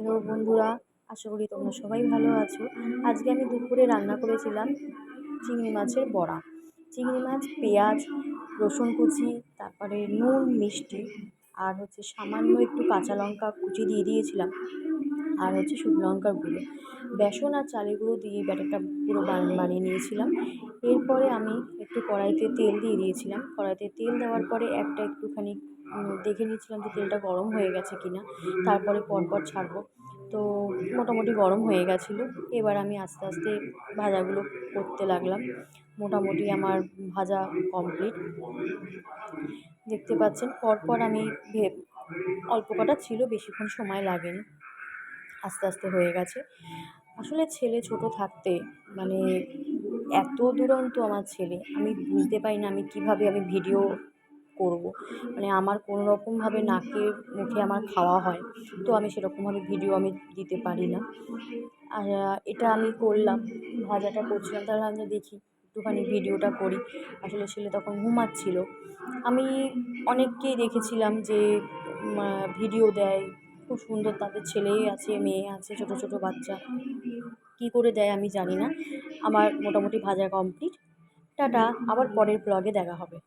Hello বন্ধুরা, আশা করি তোমরা সবাই ভালো আছো। আজকে আমি দুপুরে রান্না করেছিলাম চিংড়ি মাছের বড়া। চিংড়ি মাছ, পেঁয়াজ, রসুন কুচি, তারপরে নুন, মিষ্টি আর সামান্য একটু কাঁচা লঙ্কা কুচি দিয়ে দিয়েছিলাম, আর শুকনো লঙ্কার গুঁড়ো, বেসন আর চালের গুঁড়ো দিয়ে ব্যাটারটা পুরো বানিয়ে নিয়েছিলাম। এরপরে আমি একটু কড়াইতে তেল দিয়ে দিয়েছিলাম। কড়াইতে তেল দেওয়ার পরে একটুখানি দেখে নিচ্ছিলাম যে তেলটা গরম হয়ে গেছে কিনা, তারপরে পরপর ছাড়বো। তো মোটামুটি গরম হয়ে গেছিলো। এবার আমি আস্তে আস্তে ভাজাগুলো করতে লাগলাম। মোটামুটি আমার ভাজা কমপ্লিট, দেখতে পাচ্ছেন। পরপর আমি অল্প কটা ছিল, বেশিক্ষণ সময় লাগেনি, আস্তে আস্তে হয়ে গেছে। আসলে ছেলে ছোট থাকতে মানে এত দুরন্ত আমার ছেলে, আমি বুঝতে পারি না আমি ভিডিও করব। আমার কোনো রকমভাবে নাকে মুখে আমার খাওয়া হয়, তো আমি সেরকমভাবে ভিডিও আমি দিতে পারি না। আর এটা আমি করলাম, ভাজাটা করছিলাম, তাহলে আমি দেখি একটুখানি ভিডিওটা করি। আসলে ছেলে তখন ঘুমাচ্ছিল। আমি অনেককেই দেখেছিলাম যে ভিডিও দেয়, খুব সুন্দর, তাদের ছেলেই আছে, মেয়ে আছে, ছোট ছোট বাচ্চা। কী করে দেয় আমি জানি না। আমার মোটামুটি ভাজা কমপ্লিট। টাটা, আবার পরের ব্লগে দেখা হবে।